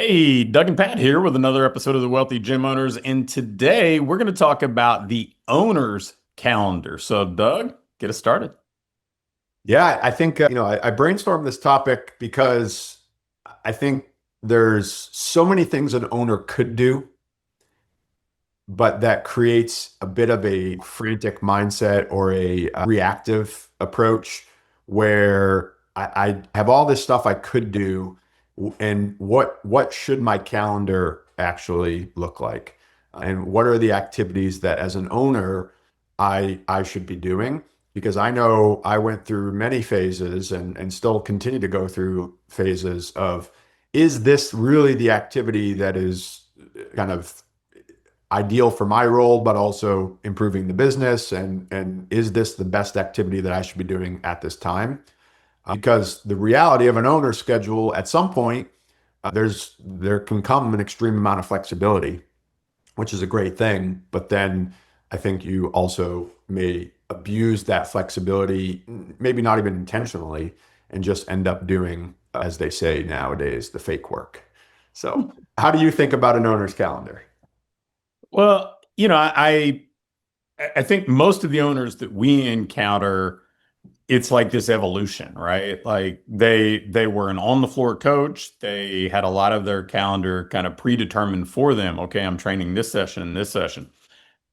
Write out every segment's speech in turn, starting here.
Hey, Doug and Pat here with another episode of the Wealthy Gym Owners. And today we're going to talk about the owner's calendar. So, Doug, get us started. Yeah, I think, I brainstormed this topic because I think there's so many things an owner could do, but that creates a bit of a frantic mindset or a reactive approach where I have all this stuff I could do, and what should my calendar actually look like? And what are the activities that as an owner I should be doing? Because I know I went through many phases and still continue to go through phases of, is this really the activity that is kind of ideal for my role, but also improving the business? And is this the best activity that I should be doing at this time? Because the reality of an owner's schedule, at some point, there can come an extreme amount of flexibility, which is a great thing. But then I think you also may abuse that flexibility, maybe not even intentionally, and just end up doing, as they say nowadays, the fake work. So, how do you think about an owner's calendar? Well, I think most of the owners that we encounter, it's like this evolution, right? Like they were an on the floor coach. They had a lot of their calendar kind of predetermined for them. Okay, I'm training this session and this session.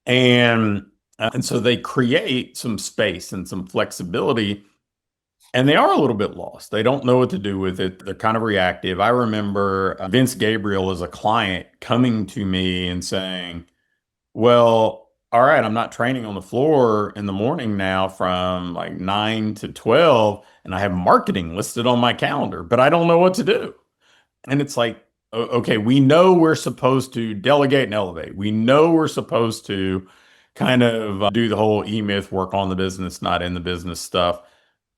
And so they create some space and some flexibility, and they are a little bit lost. They don't know what to do with it. They're kind of reactive. I remember Vince Gabriel as a client coming to me and saying, well, all right, I'm not training on the floor in the morning now from like 9 to 12, and I have marketing listed on my calendar, but I don't know what to do. And it's like, okay, we know we're supposed to delegate and elevate. We know we're supposed to kind of do the whole E-Myth, work on the business, not in the business stuff.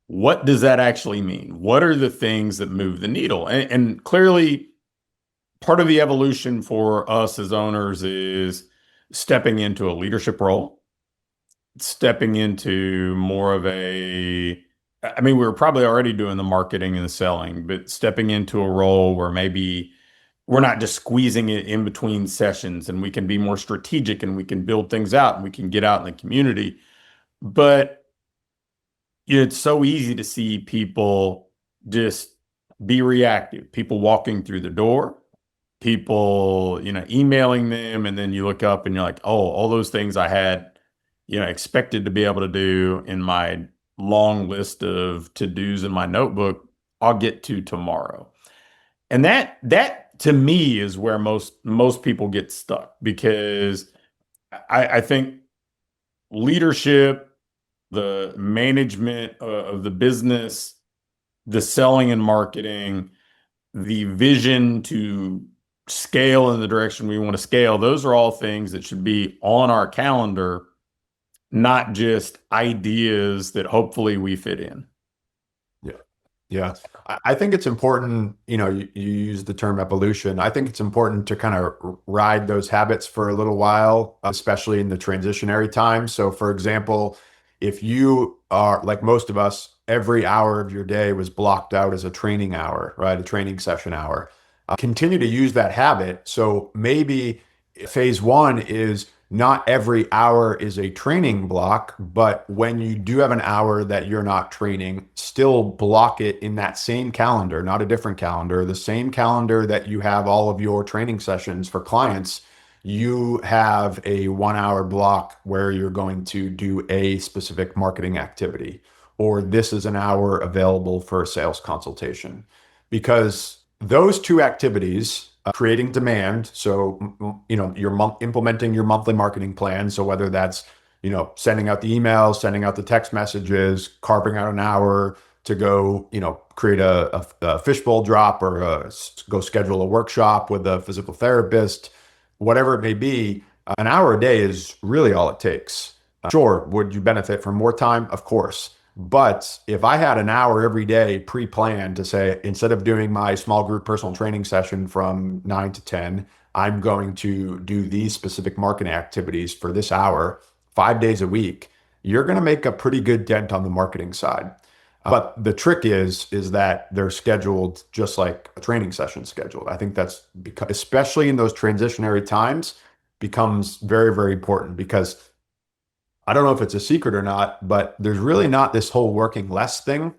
What does that actually mean? What are the things that move the needle? And clearly, part of the evolution for us as owners is stepping into a leadership role, stepping into more of I mean, we were probably already doing the marketing and the selling, but stepping into a role where maybe we're not just squeezing it in between sessions, and we can be more strategic and we can build things out and we can get out in the community. But it's so easy to see people just be reactive, people walking through the door, people, emailing them, and then you look up and you're like, oh, all those things I had, expected to be able to do in my long list of to-dos in my notebook, I'll get to tomorrow. And that to me is where most people get stuck, because I think leadership, the management of the business, the selling and marketing, the vision to scale in the direction we want to scale, those are all things that should be on our calendar, not just ideas that hopefully we fit in. Yeah. Yeah. I think it's important, you use the term evolution. I think it's important to kind of ride those habits for a little while, especially in the transitionary time. So, for example, if you are like most of us, every hour of your day was blocked out as a training hour, right? A training session hour. Continue to use that habit. So maybe phase one is not every hour is a training block, but when you do have an hour that you're not training, still block it in that same calendar, not a different calendar, the same calendar that you have all of your training sessions for clients. You have a 1 hour block where you're going to do a specific marketing activity, or this is an hour available for a sales consultation. Because those two activities, creating demand, so you're implementing your monthly marketing plan. So whether that's sending out the emails, sending out the text messages, carving out an hour to go create a fishbowl drop, or go schedule a workshop with a physical therapist, whatever it may be, an hour a day is really all it takes. Sure, would you benefit from more time? Of course. But if I had an hour every day pre-planned to say, instead of doing my small group personal training session from 9 to 10, I'm going to do these specific marketing activities for this hour, 5 days a week, you're going to make a pretty good dent on the marketing side. But the trick is that they're scheduled just like a training session scheduled. I think that's because, especially in those transitionary times, becomes very, very important because I don't know if it's a secret or not, but there's really not this whole working less thing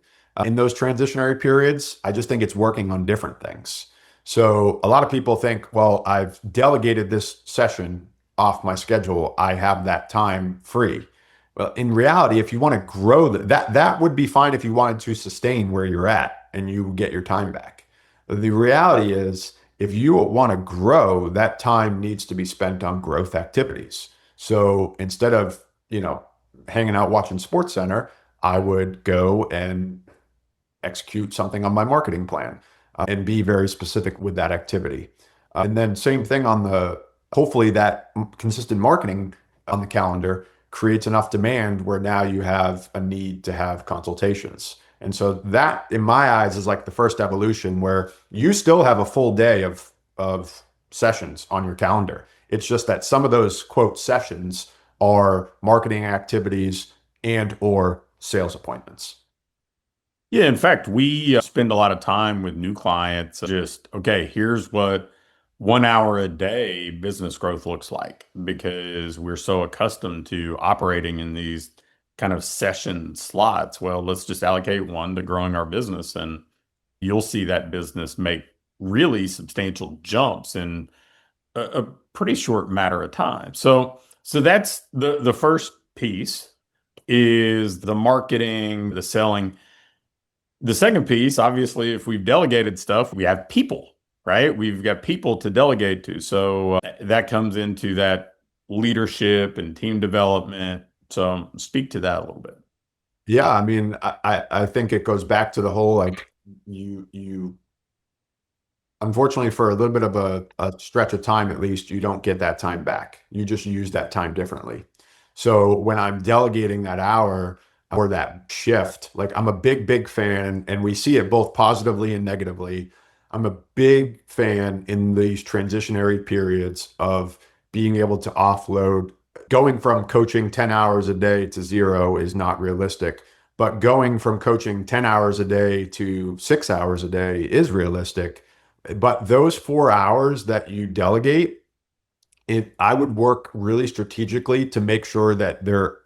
in those transitionary periods. I just think it's working on different things. So a lot of people think, well, I've delegated this session off my schedule. I have that time free. Well, in reality, if you want to grow that would be fine if you wanted to sustain where you're at and you get your time back. The reality is, if you want to grow, that time needs to be spent on growth activities. So instead of, hanging out watching Sports Center, I would go and execute something on my marketing plan and be very specific with that activity. And then same thing on hopefully that consistent marketing on the calendar creates enough demand where now you have a need to have consultations. And so that, in my eyes, is like the first evolution where you still have a full day of sessions on your calendar. It's just that some of those quote sessions are marketing activities and or sales appointments. Yeah, in fact, we spend a lot of time with new clients. Just, okay, here's what 1 hour a day business growth looks like, because we're so accustomed to operating in these kind of session slots. Well, let's just allocate one to growing our business, and you'll see that business make really substantial jumps in a pretty short matter of time. So that's the first piece, is the marketing, the selling. The second piece, obviously, if we've delegated stuff, we have people, right? We've got people to delegate to. So that comes into that leadership and team development. So speak to that a little bit. Yeah, I mean, I think it goes back to the whole like you unfortunately, for a little bit of a stretch of time, at least, you don't get that time back. You just use that time differently. So when I'm delegating that hour or that shift, like I'm a big, big fan, and we see it both positively and negatively. I'm a big fan in these transitionary periods of being able to offload. Going from coaching 10 hours a day to zero is not realistic, but going from coaching 10 hours a day to 6 hours a day is realistic. But those 4 hours that you delegate, I would work really strategically to make sure that they're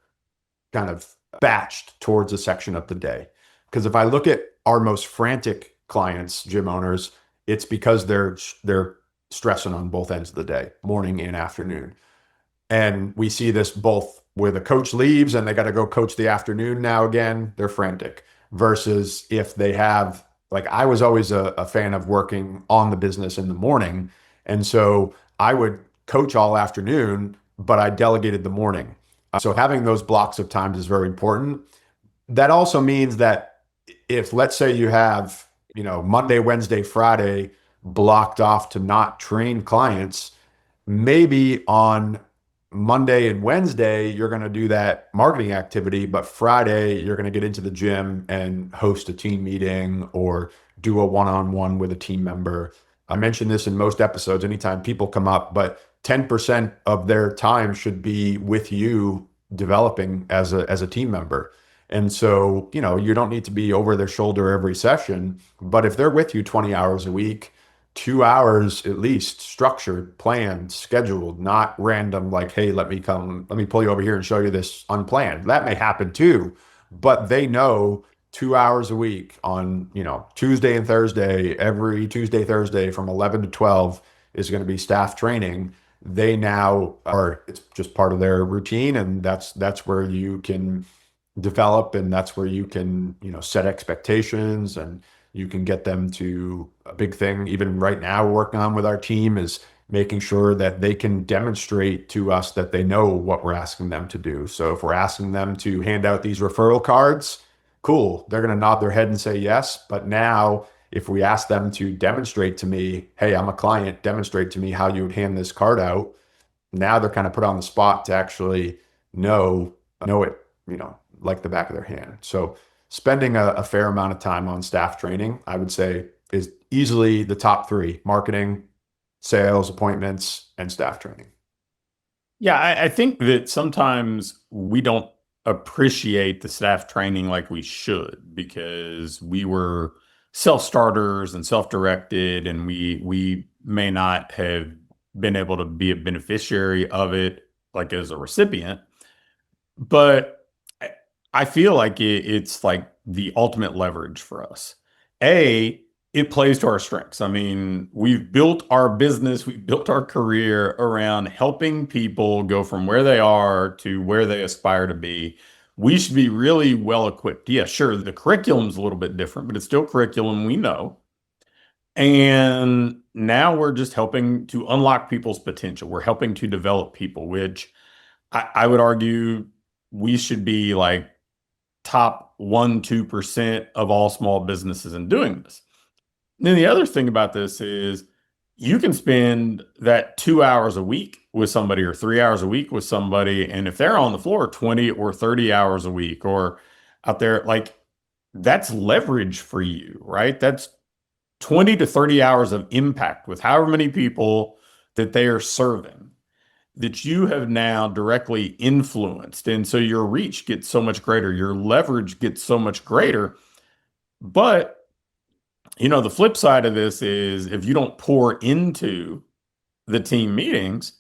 kind of batched towards a section of the day. Because if I look at our most frantic clients, gym owners, it's because they're stressing on both ends of the day, morning and afternoon. And we see this both where the coach leaves and they got to go coach the afternoon now again, they're frantic. Versus if they have, like, I was always a fan of working on the business in the morning. And so I would coach all afternoon, but I delegated the morning. So having those blocks of times is very important. That also means that if, let's say, you have, Monday, Wednesday, Friday blocked off to not train clients, maybe on Monday and Wednesday, you're going to do that marketing activity, but Friday, you're going to get into the gym and host a team meeting or do a one-on-one with a team member. I mention this in most episodes anytime people come up, but 10% of their time should be with you developing as a team member. And so, you don't need to be over their shoulder every session, but if they're with you 20 hours a week, 2 hours at least, structured, planned, scheduled, not random, like, hey, let me pull you over here and show you this unplanned. That may happen too, but they know 2 hours a week on, Tuesday and Thursday, every Tuesday, Thursday from 11 to 12 is going to be staff training. They now are, it's just part of their routine. And that's where you can develop, and that's where you can, set expectations, and you can get them to a big thing. Even right now, we're working on with our team is making sure that they can demonstrate to us that they know what we're asking them to do. So if we're asking them to hand out these referral cards, cool, they're going to nod their head and say yes. But now if we ask them to demonstrate to me, hey, I'm a client, demonstrate to me how you would hand this card out, now they're kind of put on the spot to actually know it, like the back of their hand. So spending a fair amount of time on staff training, I would say, is easily the top three: marketing, sales, appointments, and staff training. Yeah, I think that sometimes we don't appreciate the staff training like we should because we were self-starters and self-directed, and we may not have been able to be a beneficiary of it like as a recipient. But I feel like it's like the ultimate leverage for us. A, it plays to our strengths. I mean, we've built our business, we've built our career around helping people go from where they are to where they aspire to be. We should be really well equipped. Yeah, sure, the curriculum's a little bit different, but it's still curriculum we know. And now we're just helping to unlock people's potential. We're helping to develop people, which I would argue we should be like top 1, 2% of all small businesses in doing this. And then the other thing about this is you can spend that 2 hours a week with somebody or 3 hours a week with somebody. And if they're on the floor 20 or 30 hours a week or out there, like that's leverage for you, right? That's 20 to 30 hours of impact with however many people that they are serving that you have now directly influenced. And so your reach gets so much greater, your leverage gets so much greater. But, the flip side of this is if you don't pour into the team meetings,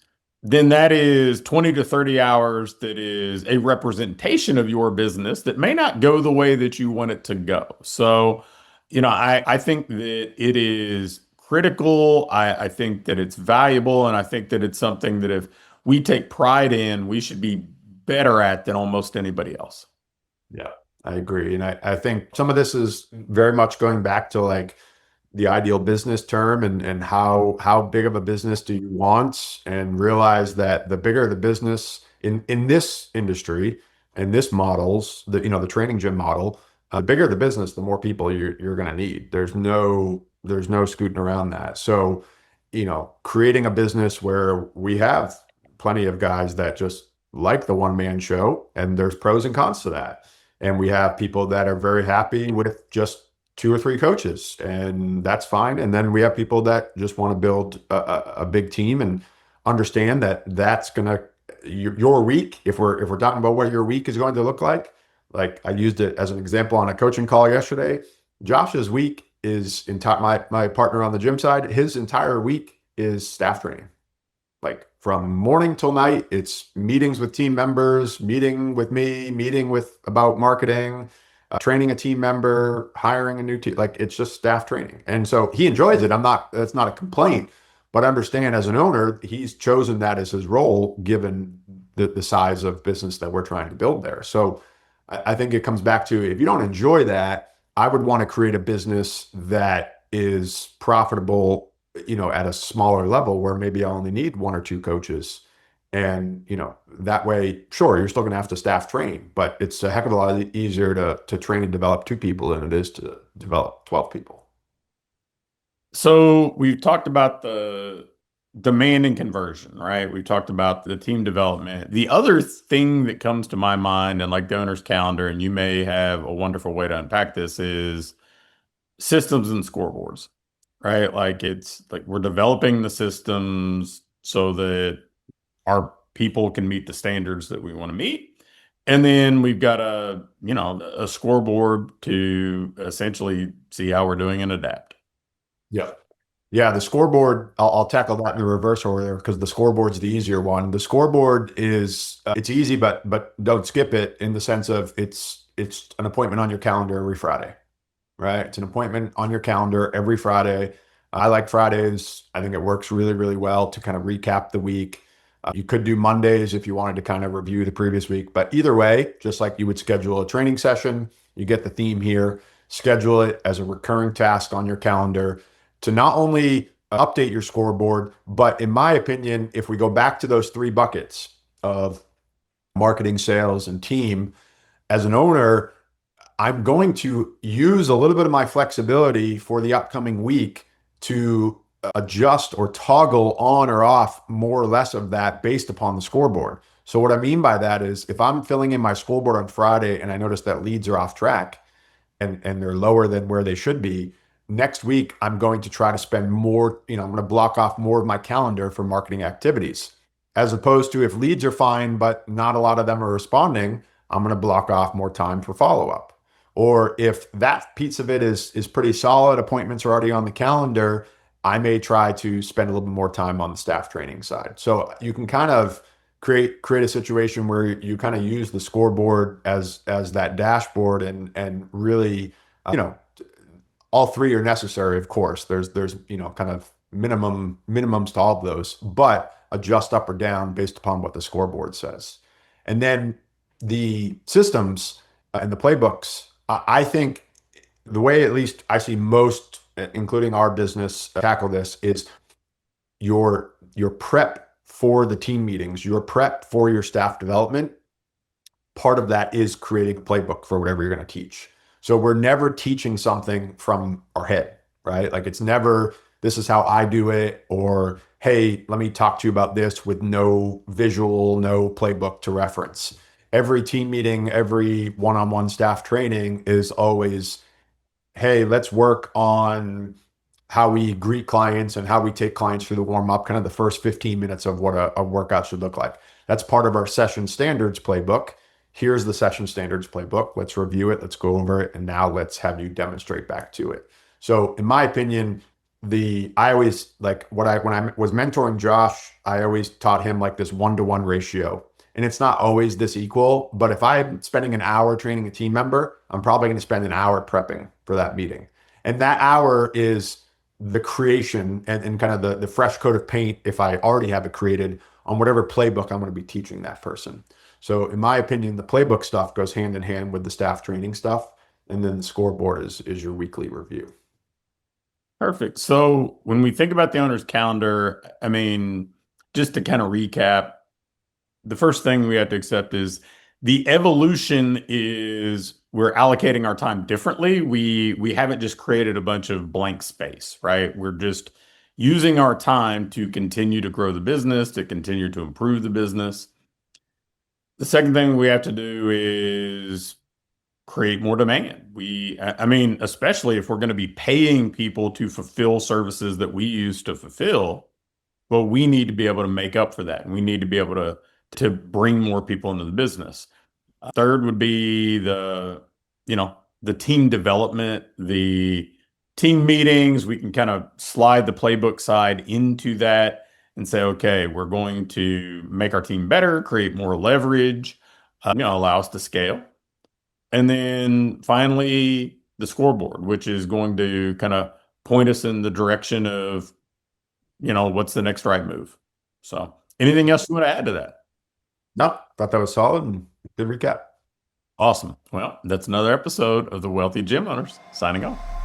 then that is 20 to 30 hours that is a representation of your business that may not go the way that you want it to go. So, I think that it is critical. I think that it's valuable. And I think that it's something that if we take pride in, we should be better at than almost anybody else. Yeah, I agree. And I think some of this is very much going back to like the ideal business term and how big of a business do you want, and realize that the bigger the business in this industry and this models, the training gym model, the bigger the business, the more people you're going to need. There's no scooting around that. So, creating a business where we have plenty of guys that just like the one-man show, and there's pros and cons to that. And we have people that are very happy with just 2 or 3 coaches, and that's fine. And then we have people that just want to build a big team and understand that that's gonna your week. If we're talking about what your week is going to look like I used it as an example on a coaching call yesterday. Josh's week is my partner on the gym side. His entire week is staff training. Like from morning till night, it's meetings with team members, meeting with me, meeting about marketing, training a team member, hiring a new team. Like it's just staff training. And so he enjoys it. That's not a complaint, but understand as an owner, he's chosen that as his role, given the size of business that we're trying to build there. So I think it comes back to, if you don't enjoy that, I would want to create a business that is profitable, at a smaller level where maybe I only need 1 or 2 coaches. And, that way, sure, you're still going to have to staff train, but it's a heck of a lot easier to train and develop 2 people than it is to develop 12 people. So we've talked about the demand and conversion, right? We've talked about the team development. The other thing that comes to my mind, and like the owner's calendar, and you may have a wonderful way to unpack this, is systems and scoreboards, right? Like it's like we're developing the systems so that our people can meet the standards that we want to meet. And then we've got a scoreboard to essentially see how we're doing and adapt. Yeah. Yeah, the scoreboard, I'll tackle that in the reverse order because the scoreboard's the easier one. The scoreboard is it's easy, but don't skip it, in the sense of it's an appointment on your calendar every Friday, right? It's an appointment on your calendar every Friday. I like Fridays. I think it works really, really well to kind of recap the week. You could do Mondays if you wanted to kind of review the previous week, but either way, just like you would schedule a training session, you get the theme here, schedule it as a recurring task on your calendar to not only update your scoreboard, but in my opinion, if we go back to those 3 buckets of marketing, sales, and team, as an owner, I'm going to use a little bit of my flexibility for the upcoming week to adjust or toggle on or off more or less of that based upon the scoreboard. So what I mean by that is, if I'm filling in my scoreboard on Friday and I notice that leads are off track and they're lower than where they should be, next week, I'm going to try to spend more, I'm going to block off more of my calendar for marketing activities, as opposed to if leads are fine, but not a lot of them are responding, I'm going to block off more time for follow-up. Or if that piece of it is pretty solid, appointments are already on the calendar, I may try to spend a little bit more time on the staff training side. So you can kind of create a situation where you kind of use the scoreboard as that dashboard and really, you know, all three are necessary, of course. There's kind of minimums to all of those, but adjust up or down based upon what the scoreboard says. And then the systems and the playbooks, I think the way at least I see most, including our business, tackle this is your prep for the team meetings, your prep for your staff development. Part of that is creating a playbook for whatever you're going to teach. So we're never teaching something from our head, right? Like it's never, this is how I do it, or hey, let me talk to you about this with no visual, no playbook to reference. Every team meeting, every one-on-one staff training is always, hey, let's work on how we greet clients and how we take clients through the warm up, kind of the first 15 minutes of what a workout should look like. That's part of our session standards playbook. Here's the session standards playbook. Let's review it. Let's go over it. And now let's have you demonstrate back to it. So in my opinion, I always like when I was mentoring Josh, I always taught him like this 1-to-1 ratio. And it's not always this equal, but if I'm spending an hour training a team member, I'm probably going to spend an hour prepping for that meeting. And that hour is the creation and kind of the fresh coat of paint, if I already have it created, on whatever playbook I'm going to be teaching that person. So in my opinion, the playbook stuff goes hand in hand with the staff training stuff. And then the scoreboard is your weekly review. Perfect. So when we think about the owner's calendar, I mean, just to kind of recap, the first thing we have to accept is the evolution is we're allocating our time differently. We haven't just created a bunch of blank space, right? We're just using our time to continue to grow the business, to continue to improve the business. The second thing we have to do is create more demand. I mean, especially if we're going to be paying people to fulfill services that we used to fulfill, well, we need to be able to make up for that. And we need to be able to bring more people into the business. Third would be the team development, the team meetings. We can kind of slide the playbook side into that and say, okay, we're going to make our team better, create more leverage, allow us to scale. And then finally, the scoreboard, which is going to kind of point us in the direction of, what's the next right move. So anything else you want to add to that? No, thought that was solid and good recap. Awesome. Well, that's another episode of the Wealthy Gym Owners signing off.